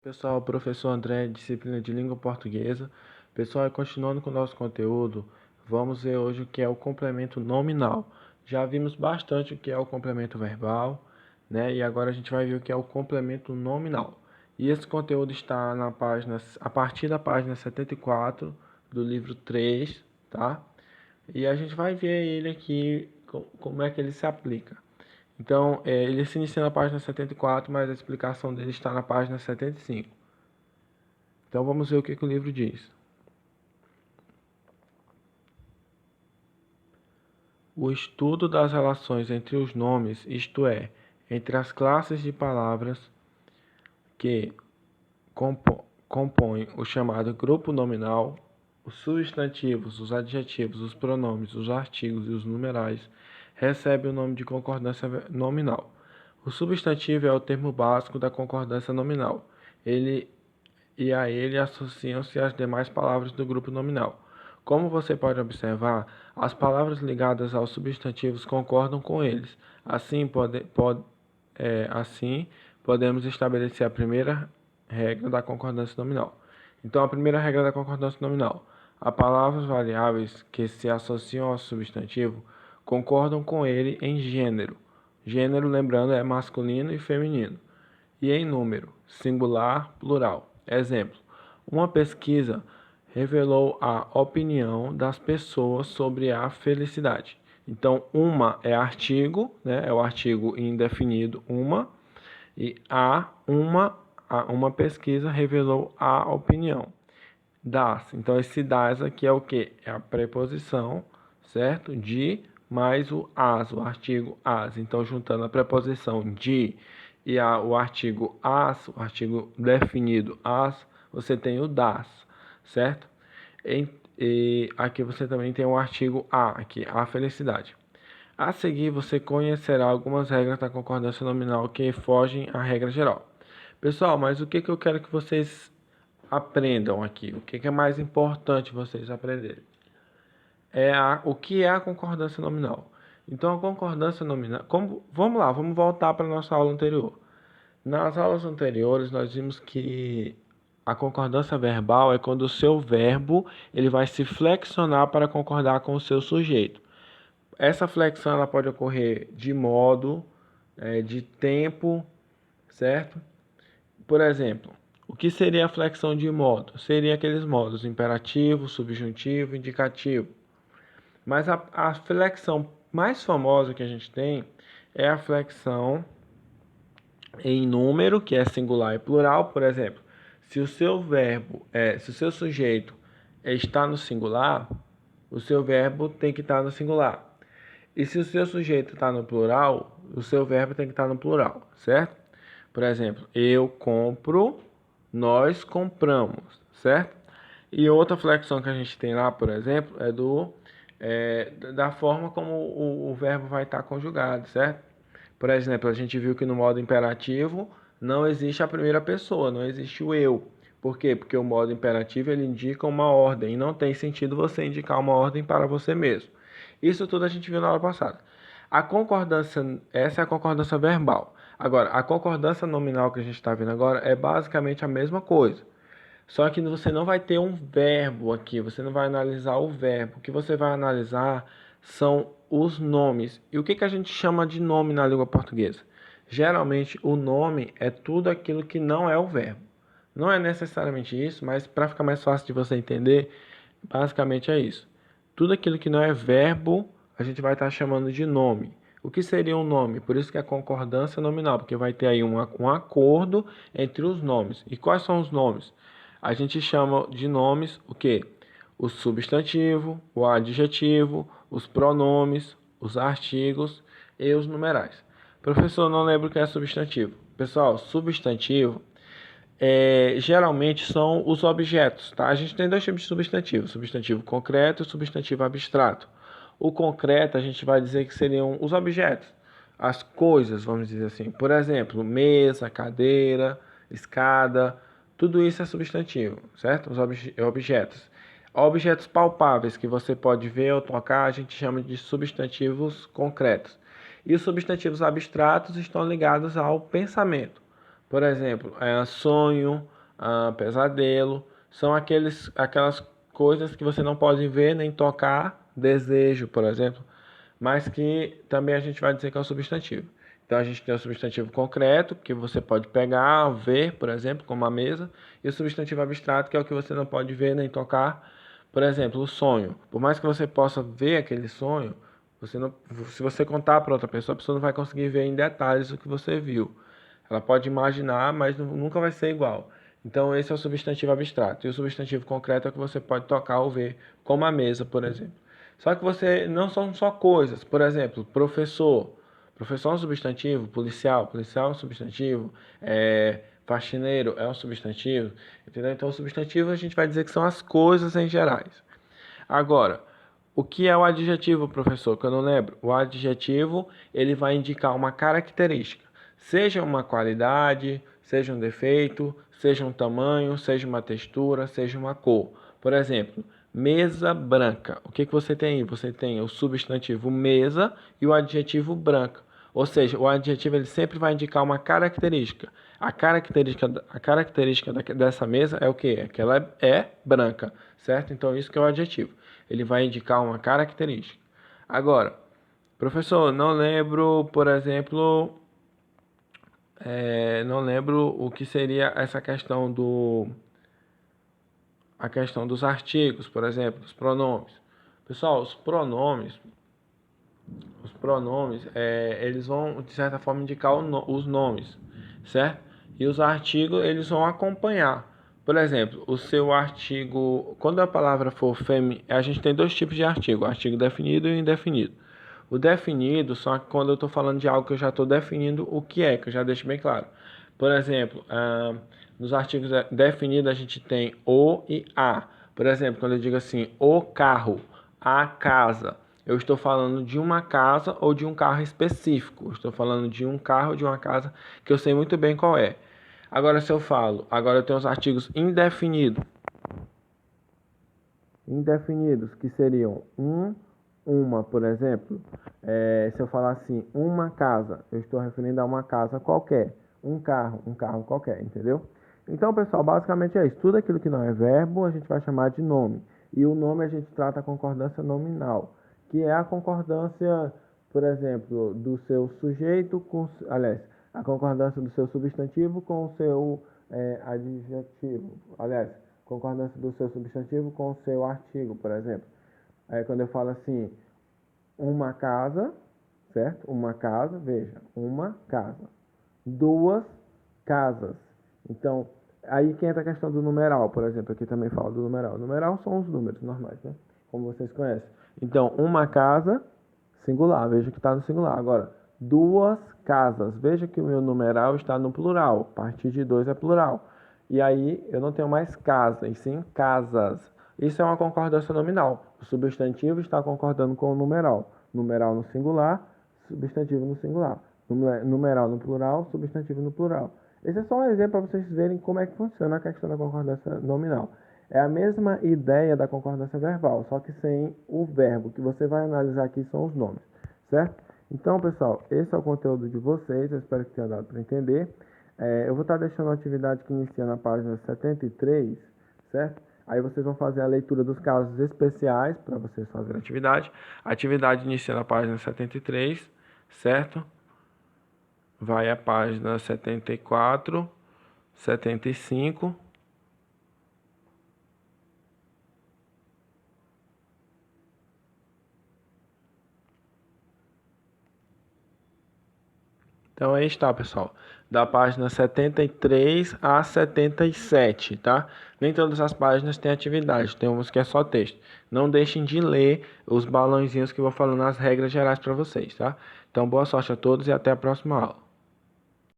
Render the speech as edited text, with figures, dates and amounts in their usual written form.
Pessoal, professor André, disciplina de língua portuguesa. Pessoal, continuando com o nosso conteúdo, vamos ver hoje o que é o complemento nominal. Já vimos bastante o que é o complemento verbal, né? E agora a gente vai ver o que é o complemento nominal. E esse conteúdo está na página, a partir da página 74 do livro 3, tá? E a gente vai ver ele aqui, como é que ele se aplica. Então, ele se inicia na página 74, mas a explicação dele está na página 75. Então, vamos ver o que o livro diz. O estudo das relações entre os nomes, isto é, entre as classes de palavras que compõem o chamado grupo nominal, os substantivos, os adjetivos, os pronomes, os artigos e os numerais, recebem o nome de concordância nominal. O substantivo é o termo básico da concordância nominal. A ele associam-se as demais palavras do grupo nominal. Como você pode observar, as palavras ligadas aos substantivos concordam com eles. Assim, podemos estabelecer a primeira regra da concordância nominal. Então, a primeira regra da concordância nominal: as palavras variáveis que se associam ao substantivo concordam com ele em gênero. Gênero, lembrando, é masculino e feminino. E em número, singular, plural. Exemplo: uma pesquisa revelou a opinião das pessoas sobre a felicidade. Então, uma é artigo, né? É o artigo indefinido uma, e uma pesquisa revelou a opinião das. Então, esse das aqui é o que? É a preposição, certo? De mais o as, o artigo as. Então, juntando a preposição de e o artigo as, o artigo definido as, você tem o das, certo? E aqui você também tem o artigo a, aqui, a felicidade. A seguir, você conhecerá algumas regras da concordância nominal que fogem à regra geral. Pessoal, mas o que eu quero que vocês aprendam aqui? O que é mais importante vocês aprenderem? O que é a concordância nominal. Então, a concordância nominal... vamos lá, vamos voltar para a nossa aula anterior. Nas aulas anteriores, nós vimos que a concordância verbal é quando o seu verbo ele vai se flexionar para concordar com o seu sujeito. Essa flexão ela pode ocorrer de modo, de tempo, certo? Por exemplo, o que seria a flexão de modo? Seria aqueles modos imperativo, subjuntivo, indicativo. Mas a flexão mais famosa que a gente tem é a flexão em número, que é singular e plural. Por exemplo, se o seu sujeito está no singular, o seu verbo tem que estar no singular. E se o seu sujeito está no plural, o seu verbo tem que estar no plural, certo? Por exemplo, eu compro, nós compramos, certo? E outra flexão que a gente tem lá, por exemplo, da forma como o verbo vai estar conjugado, certo? Por exemplo, a gente viu que no modo imperativo não existe a primeira pessoa, não existe o eu. Por quê? Porque o modo imperativo ele indica uma ordem e não tem sentido você indicar uma ordem para você mesmo. Isso tudo a gente viu na aula passada. Essa é a concordância verbal. Agora, a concordância nominal que a gente está vendo agora é basicamente a mesma coisa. Só que você não vai ter um verbo aqui, você não vai analisar o verbo. O que você vai analisar são os nomes. E o que a gente chama de nome na língua portuguesa? Geralmente, o nome é tudo aquilo que não é o verbo. Não é necessariamente isso, mas para ficar mais fácil de você entender, basicamente é isso. Tudo aquilo que não é verbo, a gente vai estar chamando de nome. O que seria um nome? Por isso que é concordância nominal, porque vai ter aí um acordo entre os nomes. E quais são os nomes? A gente chama de nomes o quê? O substantivo, o adjetivo, os pronomes, os artigos e os numerais. Professor, não lembro o que é substantivo. Pessoal, substantivo geralmente são os objetos, tá? A gente tem dois tipos de substantivo: substantivo concreto e substantivo abstrato. O concreto a gente vai dizer que seriam os objetos, as coisas, vamos dizer assim. Por exemplo, mesa, cadeira, escada, tudo isso é substantivo, certo? Os objetos. Objetos palpáveis que você pode ver ou tocar, a gente chama de substantivos concretos. E os substantivos abstratos estão ligados ao pensamento. Por exemplo, sonho, pesadelo, são aquelas coisas que você não pode ver nem tocar, desejo, por exemplo, mas que também a gente vai dizer que é o substantivo. Então a gente tem o substantivo concreto, que você pode pegar, ver, por exemplo, como a mesa, e o substantivo abstrato, que é o que você não pode ver nem tocar, por exemplo, o sonho. Por mais que você possa ver aquele sonho, você não, se você contar para outra pessoa, a pessoa não vai conseguir ver em detalhes o que você viu. Ela pode imaginar, mas nunca vai ser igual. Então esse é o substantivo abstrato. E o substantivo concreto é o que você pode tocar ou ver, como a mesa, por exemplo. Só que você não são só coisas. Por exemplo, professor. Professor é um substantivo, policial é um substantivo, faxineiro é um substantivo, entendeu? Então, o substantivo a gente vai dizer que são as coisas em gerais. Agora, o que é o adjetivo, professor? Que eu não lembro. O adjetivo, ele vai indicar uma característica, seja uma qualidade, seja um defeito, seja um tamanho, seja uma textura, seja uma cor. Por exemplo, mesa branca. O que você tem aí? Você tem o substantivo mesa e o adjetivo branca. Ou seja, o adjetivo ele sempre vai indicar uma característica. A característica dessa mesa é o que? É que ela é branca, certo? Então isso que é o adjetivo. Ele vai indicar uma característica. Agora, professor, não lembro, por exemplo, não lembro o que seria essa questão a questão dos artigos, por exemplo, dos pronomes. Pessoal, os pronomes, eles vão, de certa forma, indicar os nomes, certo? E os artigos, eles vão acompanhar. Por exemplo, o seu artigo, quando a palavra for fêmea, a gente tem dois tipos de artigo, o artigo definido e o indefinido. O definido, só que quando eu estou falando de algo que eu já estou definindo o que é, que eu já deixo bem claro. Por exemplo, nos artigos definidos a gente tem o e a. Por exemplo, quando eu digo assim, o carro, a casa, eu estou falando de uma casa ou de um carro específico. Eu estou falando de um carro ou de uma casa que eu sei muito bem qual é. Agora, se eu falo, agora eu tenho os artigos indefinidos. Indefinidos, que seriam uma, por exemplo. Se eu falar assim, uma casa, eu estou referindo a uma casa qualquer. Um carro qualquer, entendeu? Então, pessoal, basicamente é isso. Tudo aquilo que não é verbo, a gente vai chamar de nome. E o nome a gente trata a concordância nominal, que é a concordância, por exemplo, do seu sujeito com, aliás, a concordância do seu substantivo com o seu adjetivo. Aliás, concordância do seu substantivo com o seu artigo, por exemplo. Aí quando eu falo assim, uma casa, certo? Uma casa, veja, uma casa. Duas casas. Então, aí que entra a questão do numeral, por exemplo, aqui também fala do numeral. Numeral são os números normais, né? Como vocês conhecem. Então, uma casa, singular, veja que está no singular. Agora, duas casas, veja que o meu numeral está no plural. A partir de dois é plural. E aí, eu não tenho mais casa, e sim casas. Isso é uma concordância nominal. O substantivo está concordando com o numeral. Numeral no singular, substantivo no singular. Numeral no plural, substantivo no plural. Esse é só um exemplo para vocês verem como é que funciona a questão da concordância nominal. É a mesma ideia da concordância verbal, só que sem o verbo. O que você vai analisar aqui são os nomes, certo? Então, pessoal, esse é o conteúdo de vocês. Eu espero que tenha dado para entender. Eu vou estar deixando a atividade que inicia na página 73, certo? Aí vocês vão fazer a leitura dos casos especiais para vocês fazerem a atividade. A atividade inicia na página 73, certo? Vai à página 74, 75. Então aí está, pessoal. Da página 73 a 77, tá? Nem todas as páginas têm atividade, tem umas que é só texto. Não deixem de ler os balãozinhos que eu vou falando as regras gerais para vocês, tá? Então boa sorte a todos e até a próxima aula.